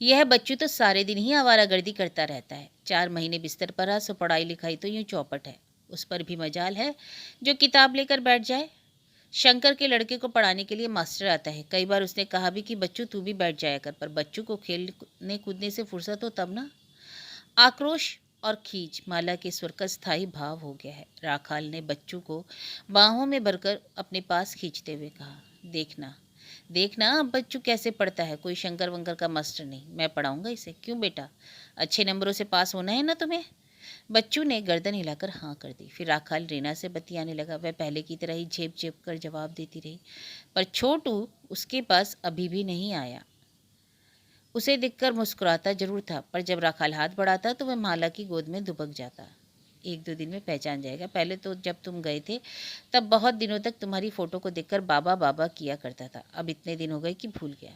यह बच्चू तो सारे दिन ही आवारागर्दी करता रहता है। 4 महीने बिस्तर पर रहा, सो पढ़ाई लिखाई तो यूं चौपट है। उस पर भी मजाल है जो किताब लेकर बैठ जाए। शंकर के लड़के को पढ़ाने के लिए मास्टर आता है। कई बार उसने कहा भी कि बच्चू तू भी बैठ जाया कर, पर बच्चू को खेलने कूदने से फुर्सत हो तब ना। आक्रोश और खींच माला के स्वर का स्थायी भाव हो गया है। राखाल ने बच्चू को बाहों में भरकर अपने पास खींचते हुए कहा, देखना देखना अब बच्चू कैसे पढ़ता है। कोई शंकर वंकर का मास्टर नहीं, मैं पढ़ाऊंगा इसे। क्यों बेटा, अच्छे नंबरों से पास होना है ना तुम्हें? बच्चू ने गर्दन हिलाकर हाँ कर दी। फिर राखाल रीना से बतियाने लगा। वह पहले की तरह ही झेप झेप कर जवाब देती रही, पर छोटू उसके पास अभी भी नहीं आया। उसे देखकर मुस्कुराता जरूर था, पर जब राखाल हाथ बढ़ाता तो वह माला की गोद में दुबक जाता। 1-2 दिन में पहचान जाएगा। पहले तो जब तुम गए थे तब बहुत दिनों तक तुम्हारी फोटो को देखकर बाबा बाबा किया करता था। अब इतने दिन हो गए कि भूल गया।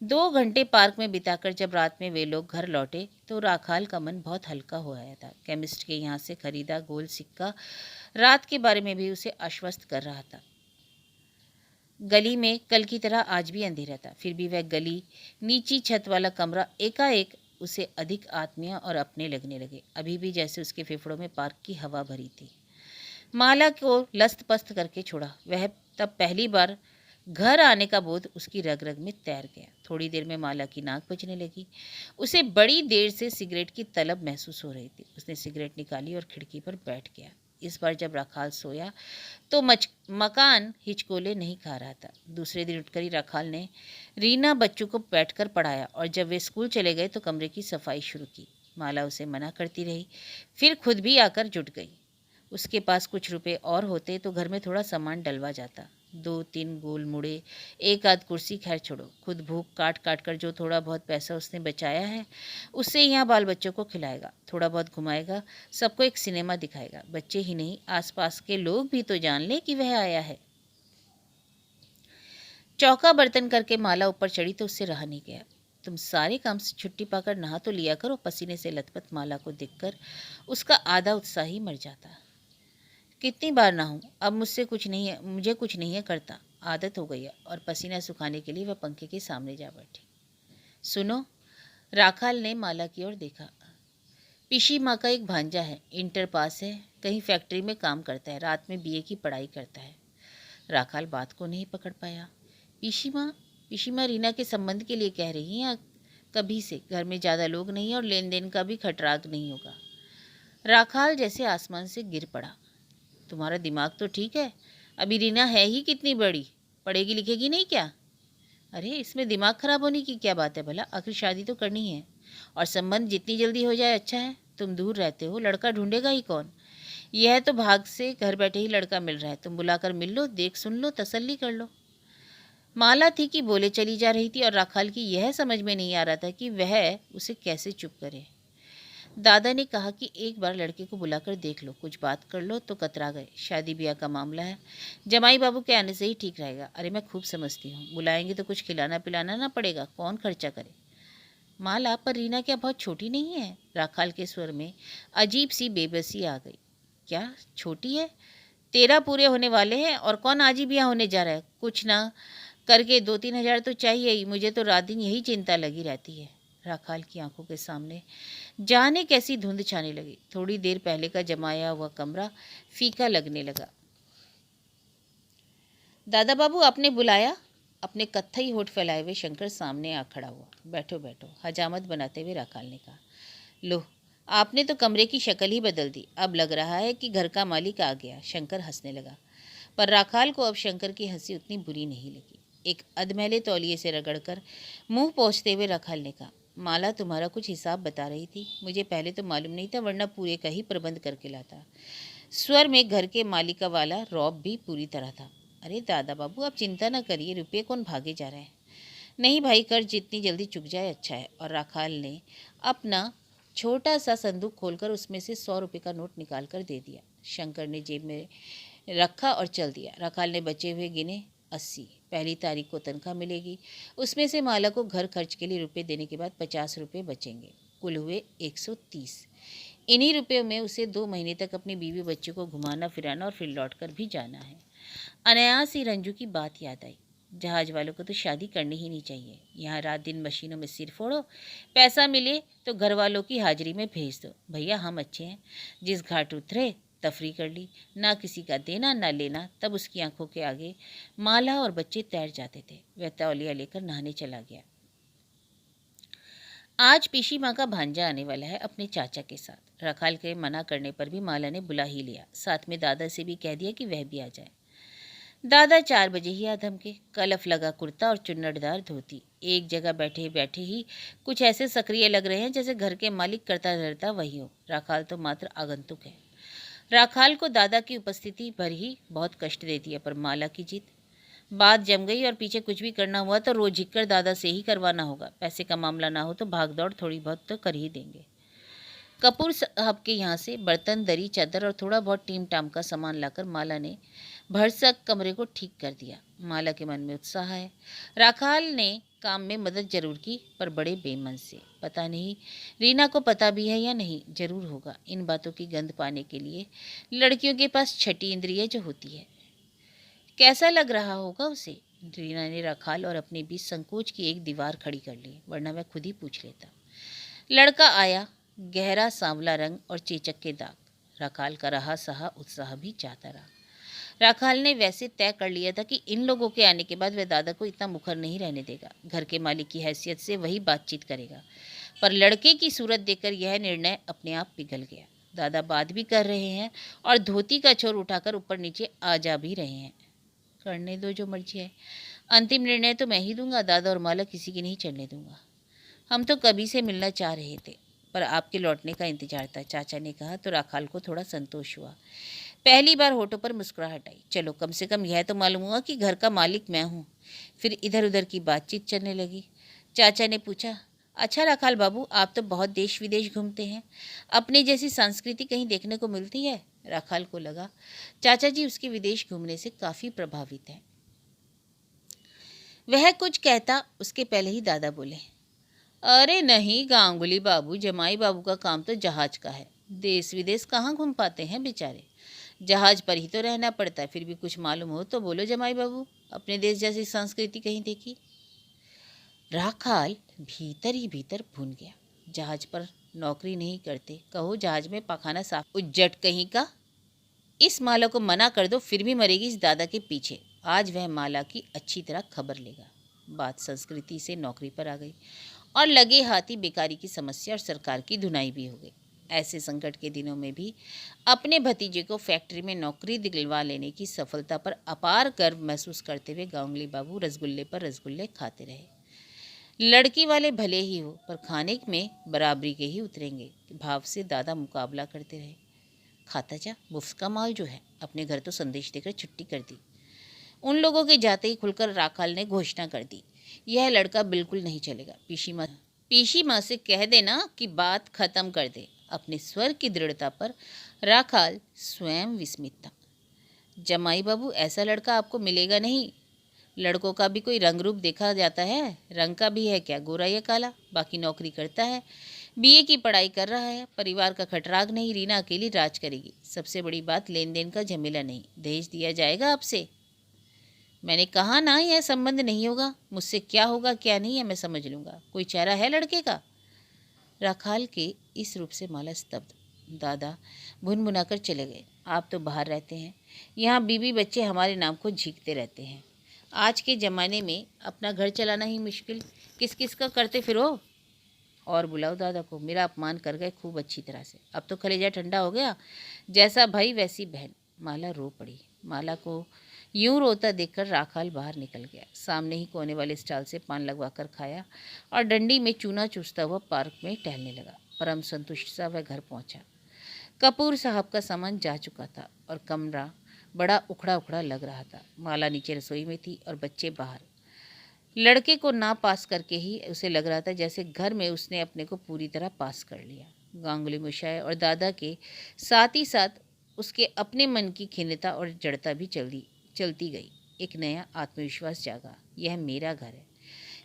2 घंटे पार्क में बिताकर जब रात में वे लोग घर लौटे तो राखाल का मन बहुत हल्का हो आया था। केमिस्ट के यहाँ से खरीदा गोल सिक्का रात के बारे में भी उसे आश्वस्त कर रहा था। गली में कल की तरह आज भी अंधेरा था। फिर भी वह गली, नीची छत वाला कमरा एकाएक उसे अधिक आत्मीय और अपने लगने लगे। अभी भी जैसे उसके फेफड़ों में पार्क की हवा भरी थी। माला को लस्त पस्त करके छोड़ा। वह तब पहली बार घर आने का बोध उसकी रग रग में तैर गया। थोड़ी देर में माला की नाक बजने लगी। उसे बड़ी देर से सिगरेट की तलब महसूस हो रही थी। उसने सिगरेट निकाली और खिड़की पर बैठ गया। इस बार जब राखाल सोया तो मकान हिचकोले नहीं खा रहा था। दूसरे दिन उठकर ही राखाल ने रीना बच्चू को बैठकर पढ़ाया और जब वे स्कूल चले गए तो कमरे की सफाई शुरू की। माला उसे मना करती रही, फिर खुद भी आकर जुट गई। उसके पास कुछ रुपए और होते तो घर में थोड़ा सामान डलवा जाता। 2-3 गोल मुड़े, एक आध कुर्सी, खैर छोड़ो। खुद भूख काट काट कर जो थोड़ा बहुत पैसा उसने बचाया है उससे यहाँ बाल बच्चों को खिलाएगा, थोड़ा बहुत घुमाएगा, सबको एक सिनेमा दिखाएगा। बच्चे ही नहीं, आसपास के लोग भी तो जान ले कि वह आया है। चौका बर्तन करके माला ऊपर चढ़ी तो उससे रहा नहीं गया। तुम सारे काम से छुट्टी पाकर नहा तो लिया करो। पसीने से लथपथ माला को देखकर उसका आधा उत्साह ही मर जाता। कितनी बार नहाऊं, अब मुझसे कुछ नहीं है, मुझे कुछ नहीं है करता, आदत हो गई है। और पसीना सुखाने के लिए वह पंखे के सामने जा बैठी। सुनो, राखाल ने माला की ओर देखा। पिशी माँ का एक भांजा है, इंटर पास है, कहीं फैक्ट्री में काम करता है, रात में बीए की पढ़ाई करता है। राखाल बात को नहीं पकड़ पाया। पिशी माँ रीना के संबंध के लिए कह रही हैं या कभी से? घर में ज़्यादा लोग नहीं है और लेन देन का भी खटराग नहीं होगा। राखाल जैसे आसमान से गिर पड़ा। तुम्हारा दिमाग तो ठीक है, अभी रीना है ही कितनी बड़ी, पढ़ेगी लिखेगी नहीं क्या? अरे इसमें दिमाग खराब होने की क्या बात है भला, आखिर शादी तो करनी है और संबंध जितनी जल्दी हो जाए अच्छा है। तुम दूर रहते हो, लड़का ढूंढेगा ही कौन? यह तो भाग से घर बैठे ही लड़का मिल रहा है, तुम बुलाकर मिल लो, देख सुन लो, तसल्ली कर लो। माला थी कि बोले चली जा रही थी और राखाल की यह समझ में नहीं आ रहा था कि वह उसे कैसे चुप करे। दादा ने कहा कि एक बार लड़के को बुलाकर देख लो, कुछ बात कर लो। तो कतरा गए। शादी ब्याह का मामला है, जमाई बाबू के आने से ही ठीक रहेगा। अरे मैं खूब समझती हूँ, बुलाएंगे तो कुछ खिलाना पिलाना ना पड़ेगा, कौन खर्चा करे। माला, पर रीना क्या बहुत छोटी नहीं है? राखाल के स्वर में अजीब सी बेबसी आ गई। क्या छोटी है? 13 पूरे होने वाले हैं और कौन आज ही ब्याह होने जा रहा है? कुछ ना करके 2-3 हज़ार तो चाहिए ही। मुझे तो रात दिन यही चिंता लगी रहती है। राखाल की आंखों के सामने जाने कैसी धुंध छाने लगी। थोड़ी देर पहले का जमाया हुआ कमरा फीका लगने लगा। दादा बाबू, आपने बुलाया? अपने कत्थई होठ फैलाए हुए शंकर सामने आ खड़ा हुआ। बैठो बैठो, हजामत बनाते हुए राखाल ने कहा। लो, आपने तो कमरे की शक्ल ही बदल दी। अब लग रहा है कि घर का मालिक आ गया। शंकर हंसने लगा, पर राखाल को अब शंकर की हंसी उतनी बुरी नहीं लगी। एक अधमैले तौलिए से रगड़कर मुंह पोंछते हुए राखाल ने कहा, माला तुम्हारा कुछ हिसाब बता रही थी, मुझे पहले तो मालूम नहीं था, वरना पूरे का ही प्रबंध करके लाता। स्वर में घर के मालिका वाला रौब भी पूरी तरह था। अरे दादा बाबू, आप चिंता न करिए, रुपये कौन भागे जा रहे हैं। नहीं भाई, कर्ज जितनी जल्दी चुक जाए अच्छा है। और राखाल ने अपना छोटा सा संदूक खोलकर उसमें से 100 रुपये का नोट निकाल कर दे दिया। शंकर ने जेब में रखा और चल दिया। राखाल ने बचे हुए गिने 80। पहली तारीख को तनख्वाह मिलेगी, उसमें से माला को घर खर्च के लिए रुपये देने के बाद 50 रुपये बचेंगे। कुल हुए 130। इन्हीं रुपयों में उसे 2 महीने तक अपनी बीवी बच्चों को घुमाना फिराना और फिर लौट कर भी जाना है। अनायास ही रंजू की बात याद आई। जहाज वालों को तो शादी करनी ही नहीं चाहिए। यहाँ रात दिन मशीनों में सिर फोड़ो, पैसा मिले तो घर वालों की हाजिरी में भेज दो। भैया हम अच्छे हैं, जिस घाट उतरे तफरी कर ली, ना किसी का देना ना लेना। तब उसकी आंखों के आगे माला और बच्चे तैर जाते थे। वह तौलिया लेकर नहाने चला गया। आज पीशी माँ का भांजा आने वाला है अपने चाचा के साथ। राखाल के मना करने पर भी माला ने बुला ही लिया। साथ में दादा से भी कह दिया कि वह भी आ जाए। दादा 4 बजे ही आ धमके। कलफ लगा कुर्ता और चुन्नटदार धोती, एक जगह बैठे बैठे ही कुछ ऐसे सक्रिय लग रहे हैं जैसे घर के मालिक करता धरता वही हो। राखाल तो मात्र आगंतुक है। राखाल को दादा की उपस्थिति भर ही बहुत कष्ट देती है, पर माला की जीत। बात जम गई और पीछे कुछ भी करना हुआ तो रोज हिक्कर दादा से ही करवाना होगा। पैसे का मामला ना हो तो भाग दौड़ थोड़ी बहुत तो कर ही देंगे। कपूर साहब के यहाँ से बर्तन, दरी, चादर और थोड़ा बहुत टीम टाम का सामान लाकर माला ने भरसक कमरे को ठीक कर दिया। माला के मन में उत्साह है। राखाल ने काम में मदद जरूर की, पर बड़े बेमन से। पता नहीं रीना को पता भी है या नहीं, जरूर होगा। इन बातों की गंध पाने के लिए लड़कियों के पास छठी इंद्रिय जो होती है। कैसा लग रहा होगा उसे। रीना ने राखाल और अपने बीच संकोच की एक दीवार खड़ी कर ली, वरना मैं खुद ही पूछ लेता। लड़का आया, गहरा सांवला रंग और चेचक के दाग। राखाल का रहा सहा उत्साह भी जाता रहा। राखाल ने वैसे तय कर लिया था कि इन लोगों के आने के बाद वह दादा को इतना मुखर नहीं रहने देगा। घर के मालिक की हैसियत से वही बातचीत करेगा। पर लड़के की सूरत देखकर यह निर्णय अपने आप पिघल गया। दादा बात भी कर रहे हैं और धोती का छोर उठाकर ऊपर नीचे आ जा भी रहे हैं। करने दो जो मर्जी है, अंतिम निर्णय तो मैं ही दूंगा। दादा और माला किसी की नहीं चढ़ने दूंगा। हम तो कभी से मिलना चाह रहे थे, पर आपके लौटने का इंतजार था, चाचा ने कहा तो राखाल को थोड़ा संतोष हुआ। पहली बार होठों पर मुस्कुराहट आई। चलो, कम से कम यह तो मालूम हुआ कि घर का मालिक मैं हूँ। फिर इधर उधर की बातचीत चलने लगी। चाचा ने पूछा, अच्छा राखाल बाबू, आप तो बहुत देश विदेश घूमते हैं, अपने जैसी संस्कृति कहीं देखने को मिलती है? राखाल को लगा चाचा जी उसके विदेश घूमने से काफ़ी प्रभावित हैं। वह कुछ कहता उसके पहले ही दादा बोले, अरे नहीं गांगुली बाबू, जमाई बाबू का काम तो जहाज का है, देश विदेश कहाँ घूम पाते हैं बेचारे, जहाज पर ही तो रहना पड़ता है। फिर भी कुछ मालूम हो तो बोलो जमाई बाबू, अपने देश जैसी संस्कृति कहीं देखी? राखाल भीतर ही भीतर भून गया। जहाज पर नौकरी नहीं करते, कहो जहाज में पखाना साफ, उज्जट कहीं का। इस माला को मना कर दो, फिर भी मरेगी इस दादा के पीछे। आज वह माला की अच्छी तरह खबर लेगा। बात संस्कृति से नौकरी पर आ गई और लगे हाथी बेकारी की समस्या और सरकार की धुनाई भी हो गई। ऐसे संकट के दिनों में भी अपने भतीजे को फैक्ट्री में नौकरी दिलवा लेने की सफलता पर अपार गर्व महसूस करते हुए गांगुली बाबू रसगुल्ले पर रसगुल्ले खाते रहे। लड़की वाले भले ही हो, पर खाने में बराबरी के ही उतरेंगे भाव से दादा मुकाबला करते रहे। खाता जा, मुफ्त का माल जो है। अपने घर तो संदेश देकर छुट्टी कर दी। उन लोगों के जाते ही खुलकर राखाल ने घोषणा कर दी, यह लड़का बिल्कुल नहीं चलेगा। पीसी माँ से कह देना कि बात खत्म कर दे। अपने स्वर की दृढ़ता पर राखाल स्वयं विस्मित था। जमाई बाबू, ऐसा लड़का आपको मिलेगा नहीं। लड़कों का भी कोई रंग रूप देखा जाता है। रंग का भी है क्या, गोरा या काला? बाकी नौकरी करता है, बीए की पढ़ाई कर रहा है, परिवार का खटराग नहीं, रीना अकेली राज करेगी। सबसे बड़ी बात, लेन देन का झमेला नहीं, दहेज दिया जाएगा आपसे। मैंने कहा ना, यह संबंध नहीं होगा। मुझसे क्या होगा क्या नहीं है मैं समझ लूँगा। कोई चेहरा है लड़के का? राखाल के इस रूप से माला स्तब्ध। दादा भुनभुनाकर चले गए। आप तो बाहर रहते हैं, यहाँ बीवी बच्चे हमारे नाम को झींकते रहते हैं। आज के ज़माने में अपना घर चलाना ही मुश्किल, किस किस का करते फिरो। और बुलाओ दादा को, मेरा अपमान कर गए खूब अच्छी तरह से। अब तो कलेजा ठंडा हो गया, जैसा भाई वैसी बहन। माला रो पड़ी। माला को यूं रोता देखकर राखाल बाहर निकल गया। सामने ही कोने वाले स्टॉल से पान लगवा कर खाया और डंडी में चूना चूसता हुआ पार्क में टहलने लगा। परम संतुष्ट सा वह घर पहुंचा। कपूर साहब का सामान जा चुका था और कमरा बड़ा उखड़ा उखड़ा लग रहा था। माला नीचे रसोई में थी और बच्चे बाहर। लड़के को ना पास करके ही उसे लग रहा था जैसे घर में उसने अपने को पूरी तरह पास कर लिया। गांगुली मुशाए और दादा के साथ ही साथ उसके अपने मन की खिन्नता और जड़ता भी चलती गई। एक नया आत्मविश्वास जागा। यह मेरा घर है,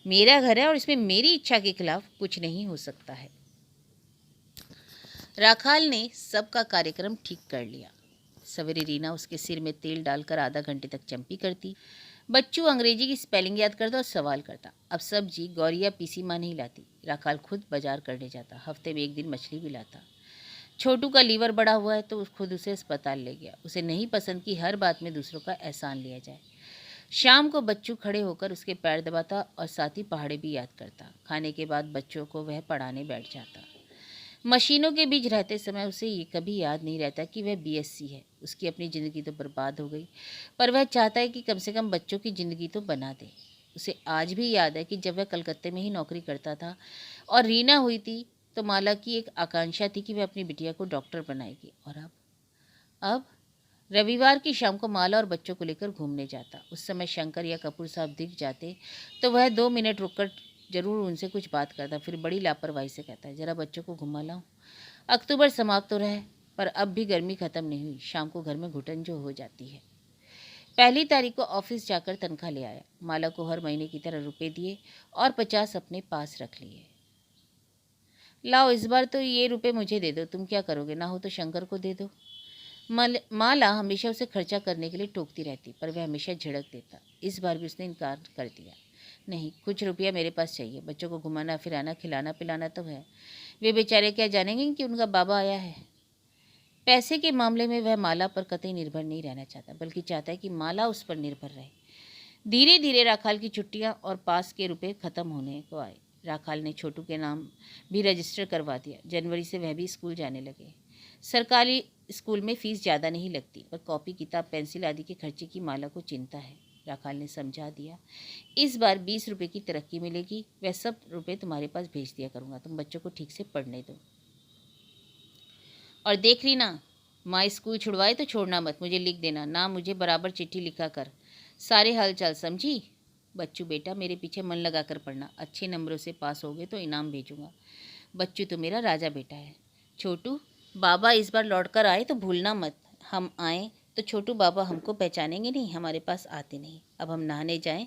मेरा घर है और इसमें मेरी इच्छा के खिलाफ कुछ नहीं हो सकता है। राखाल ने सबका कार्यक्रम ठीक कर लिया। सवेरे रीना उसके सिर में तेल डालकर आधा घंटे तक चंपी करती। बच्चू अंग्रेजी की स्पेलिंग याद करता और सवाल करता। अब सब्जी गौरिया पीसी माँ नहीं लाती। राखाल खुद बाजार करने जाता। हफ्ते में एक दिन मछली भी लाता। छोटू का लीवर बड़ा हुआ है तो खुद उसे अस्पताल ले गया। उसे नहीं पसंद कि हर बात में दूसरों का एहसान लिया जाए। शाम को बच्चू खड़े होकर उसके पैर दबाता और साथ ही पहाड़े भी याद करता। खाने के बाद बच्चों को वह पढ़ाने बैठ जाता। मशीनों के बीच रहते समय उसे ये कभी याद नहीं रहता कि वह बीएससी है। उसकी अपनी ज़िंदगी तो बर्बाद हो गई, पर वह चाहता है कि कम से कम बच्चों की ज़िंदगी तो बना दे। उसे आज भी याद है कि जब वह कलकत्ते में ही नौकरी करता था और रीना हुई थी तो माला की एक आकांक्षा थी कि वह अपनी बिटिया को डॉक्टर बनाएगी। और अब रविवार की शाम को माला और बच्चों को लेकर घूमने जाता। उस समय शंकर या कपूर साहब दिख जाते तो वह 2 मिनट रुककर जरूर उनसे कुछ बात करता। फिर बड़ी लापरवाही से कहता है, ज़रा बच्चों को घुमा लाऊं। अक्टूबर समाप्त हो रहा है पर अब भी गर्मी ख़त्म नहीं हुई। शाम को घर में घुटन जो हो जाती है। 1 तारीख को ऑफिस जाकर तनख्वाह ले आया। माला को हर महीने की तरह रुपए दिए और 50 अपने पास रख लिए। लाओ इस बार तो ये रुपए मुझे दे दो, तुम क्या करोगे? ना हो तो शंकर को दे दो। माला हमेशा उसे खर्चा करने के लिए टोकती रहती पर वह हमेशा झिड़क देता। इस बार भी उसने इनकार कर दिया। नहीं, कुछ रुपया मेरे पास चाहिए। बच्चों को घुमाना फिराना खिलाना पिलाना तो है। वे बेचारे क्या जानेंगे कि उनका बाबा आया है। पैसे के मामले में वह माला पर कतई निर्भर नहीं रहना चाहता, बल्कि चाहता है कि माला उस पर निर्भर रहे। धीरे धीरे राखाल की छुट्टियां और पास के रुपए खत्म होने को आए। राखाल ने छोटू के नाम भी रजिस्टर करवा दिया। जनवरी से वह भी स्कूल जाने लगे। सरकारी स्कूल में फीस ज़्यादा नहीं लगती, पर कॉपी किताब पेंसिल आदि के खर्चे की माला को चिंता है। राखाल ने समझा दिया, इस बार 20 रुपये की तरक्की मिलेगी। वह सब रुपये तुम्हारे पास भेज दिया करूँगा, तुम बच्चों को ठीक से पढ़ने दो। और देख रही ना, माँ स्कूल छुड़वाए तो छोड़ना मत, मुझे लिख देना ना, मुझे बराबर चिट्ठी लिखा कर, सारे हाल चाल, समझी? बच्चू बेटा, मेरे पीछे मन लगा कर पढ़ना। अच्छे नंबरों से पास हो गए तो इनाम भेजूंगा। बच्चू तो मेरा राजा बेटा है। छोटू, बाबा इस बार लौट कर आए तो भूलना मत। हम आए तो छोटू बाबा हमको पहचानेंगे नहीं, हमारे पास आते नहीं। अब हम नहाने जाएं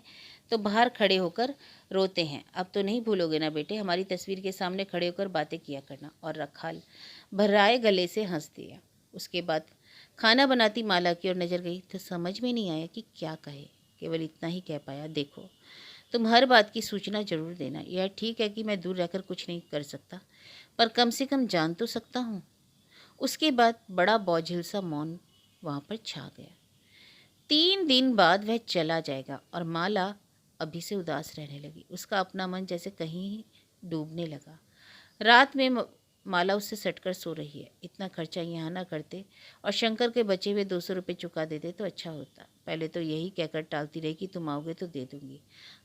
तो बाहर खड़े होकर रोते हैं। अब तो नहीं भूलोगे ना बेटे, हमारी तस्वीर के सामने खड़े होकर बातें किया करना। और राखाल भर्राए गले से हंस दिया। उसके बाद खाना बनाती माला की ओर नजर गई तो समझ में नहीं आया कि क्या कहे। केवल इतना ही कह पाया, देखो तुम हर बात की सूचना जरूर देना। यह ठीक है कि मैं दूर रहकर कुछ नहीं कर सकता, पर कम से कम जान तो सकता हूँ। उसके बाद बड़ा बोझिल सा मौन वहाँ पर छा गया। 3 दिन बाद वह चला जाएगा और माला अभी से उदास रहने लगी। उसका अपना मन जैसे कहीं डूबने लगा। रात में माला उससे सटकर सो रही है। इतना खर्चा यहाँ ना करते और शंकर के बचे हुए 200 रुपये चुका देते तो अच्छा होता। पहले तो यही कहकर टालती रही कि तुम आओगे तो दे दूंगी,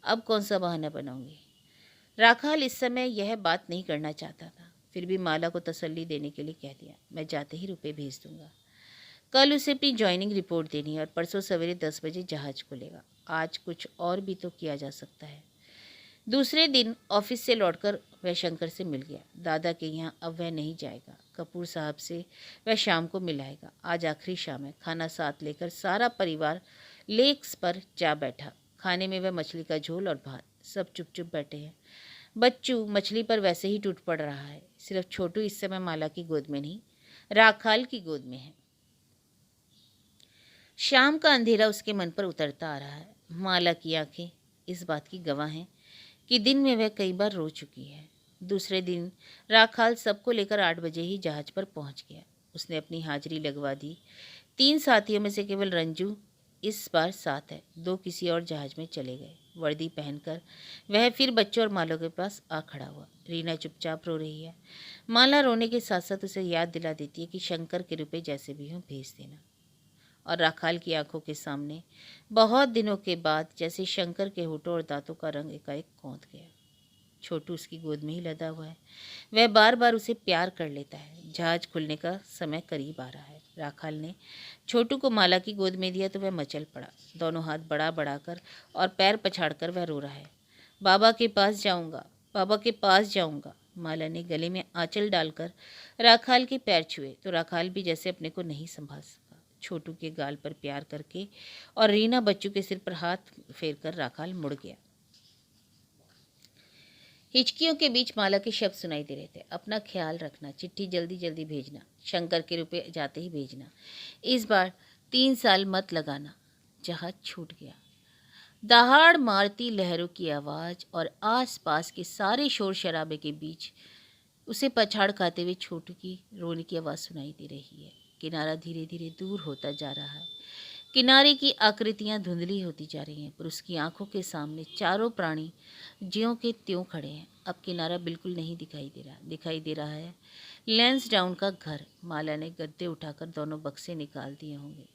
अब कौन सा बहाना बनाऊंगी। राखाल इस समय यह बात नहीं करना चाहता था, फिर भी माला को तसल्ली देने के लिए कह दिया, मैं जाते ही रुपये भेज दूंगा। कल उसे अपनी ज्वाइनिंग रिपोर्ट देनी है और परसों सवेरे 10 बजे जहाज खुलेगा। आज कुछ और भी तो किया जा सकता है। दूसरे दिन ऑफिस से लौटकर वह शंकर से मिल गया। दादा के यहाँ अब वह नहीं जाएगा। कपूर साहब से वह शाम को मिलाएगा। आज आखिरी शाम है। खाना साथ लेकर सारा परिवार लेक्स पर जा बैठा। खाने में वह मछली का झोल और भात। सब चुप चुप बैठे हैं। बच्चू मछली पर वैसे ही टूट पड़ रहा है। सिर्फ छोटू इस समय माला की गोद में नहीं, राखाल की गोद में है। शाम का अंधेरा उसके मन पर उतरता आ रहा है। माला की आंखें इस बात की गवाह हैं कि दिन में वह कई बार रो चुकी है। दूसरे दिन राखाल सबको लेकर 8 बजे ही जहाज पर पहुंच गया। उसने अपनी हाजिरी लगवा दी। 3 साथियों में से केवल रंजू इस बार साथ है। 2 किसी और जहाज में चले गए। वर्दी पहनकर वह फिर बच्चों और माला के पास आ खड़ा हुआ। रीना चुपचाप रो रही है। माला रोने के साथ साथ उसे याद दिला देती है कि शंकर के रुपए जैसे भी हों भेज देना। और राखाल की आंखों के सामने बहुत दिनों के बाद जैसे शंकर के होठों और दांतों का रंग एकाएक कौंध गया। छोटू उसकी गोद में ही लदा हुआ है। वह बार बार उसे प्यार कर लेता है। जहाज खुलने का समय करीब आ रहा है। राखाल ने छोटू को माला की गोद में दिया तो वह मचल पड़ा। दोनों हाथ बढ़ा बढ़ाकर और पैर पछाड़कर वह रो रहा है। बाबा के पास जाऊंगा, बाबा के पास जाऊंगा। माला ने गले में आंचल डालकर राखाल के पैर छुए तो राखाल भी जैसे अपने को नहीं संभाल सका। छोटू के गाल पर प्यार करके और रीना बच्चू के सिर पर हाथ फेरकर राखाल मुड़ गया। हिचकियों के बीच माला के शब्द सुनाई दे रहे थे। अपना ख्याल रखना, चिट्ठी जल्दी जल्दी भेजना, शंकर के रुपए जाते ही भेजना, इस बार 3 साल मत लगाना। जहाज छूट गया। दहाड़ मारती लहरों की आवाज़ और आसपास के सारे शोर शराबे के बीच उसे पछाड़ खाते हुए छोटू की रोने की आवाज़ सुनाई दे रही है। किनारा धीरे धीरे दूर होता जा रहा है। किनारे की आकृतियां धुंधली होती जा रही हैं, पर उसकी आंखों के सामने चारों प्राणी ज्यों के त्यों खड़े हैं। अब किनारा बिल्कुल नहीं दिखाई दे रहा है लैंसडाउन का घर। माला ने गद्दे उठाकर दोनों बक्से निकाल दिए होंगे।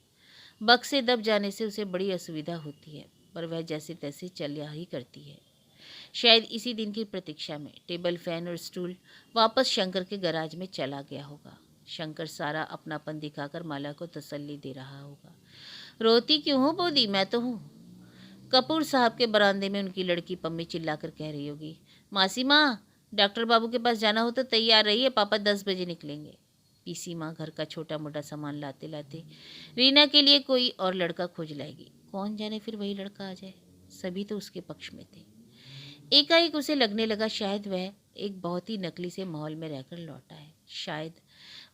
बक्से दब जाने से उसे बड़ी असुविधा होती है, पर वह जैसे तैसे चलिया ही करती है। शायद इसी दिन की प्रतीक्षा में टेबल, फैन और स्टूल वापस शंकर के गराज में चला गया होगा। शंकर सारा अपनापन दिखाकर माला को तसल्ली दे रहा होगा। रोती क्यों हो बोदी, मैं तो हूँ। कपूर साहब के बरामदे में उनकी लड़की पम्मी चिल्लाकर कह रही होगी, मासी माँ, डॉक्टर बाबू के पास जाना हो तो तैयार रहिए, पापा 10 बजे निकलेंगे। पीसी माँ घर का छोटा मोटा सामान लाते लाते रीना के लिए कोई और लड़का खोज लाएगी। कौन जाने फिर वही लड़का आ जाए। सभी तो उसके पक्ष में थे। एकाएक उसे लगने लगा शायद वह एक बहुत ही नकली से माहौल में रहकर लौटा है। शायद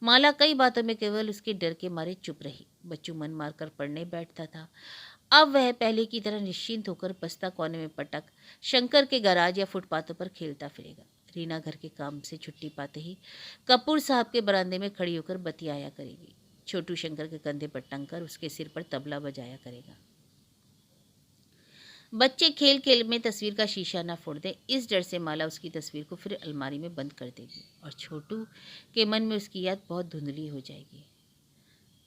माला कई बातों में केवल उसके डर के मारे चुप रही। बच्चू मन मारकर पढ़ने बैठता था। अब वह पहले की तरह निश्चिंत होकर बस्ता कोने में पटक शंकर के गराज या फुटपाथों पर खेलता फिरेगा। रीना घर के काम से छुट्टी पाते ही कपूर साहब के बरामदे में खड़ी होकर बतियाया करेगी। छोटू शंकर के कंधे पर टंग कर उसके सिर पर तबला बजाया करेगा। बच्चे खेल खेल में तस्वीर का शीशा ना फोड़ दे, इस डर से माला उसकी तस्वीर को फिर अलमारी में बंद कर देगी और छोटू के मन में उसकी याद बहुत धुंधली हो जाएगी।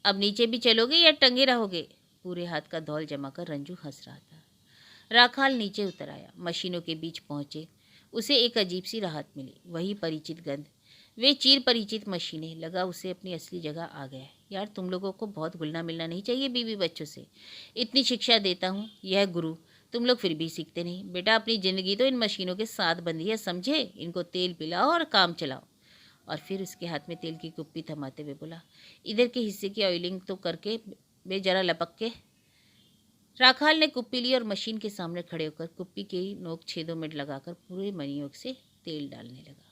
अब नीचे भी चलोगे या टंगे रहोगे? पूरे हाथ का धौल जमाकर रंजू हंस रहा था। राखाल नीचे उतर आया। मशीनों के बीच पहुंचे उसे एक अजीब सी राहत मिली। वही परिचित गंध, वे चिर परिचित मशीनें। लगा उसे अपनी असली जगह आ गया है। यार, तुम लोगों को बहुत घुलना मिलना नहीं चाहिए बीवी बच्चों से। इतनी शिक्षा देता हूँ, यह गुरु, तुम लोग फिर भी सीखते नहीं। बेटा, अपनी ज़िंदगी तो इन मशीनों के साथ बंधी है, समझे? इनको तेल पिलाओ और काम चलाओ। और फिर उसके हाथ में तेल की कुप्पी थमाते हुए बोला, इधर के हिस्से की ऑयलिंग तो करके बे जरा लपक के। राखाल ने कुप्पी ली और मशीन के सामने खड़े होकर कुप्पी के नोक छेदों में लगाकर पूरे मनयोग से तेल डालने लगा।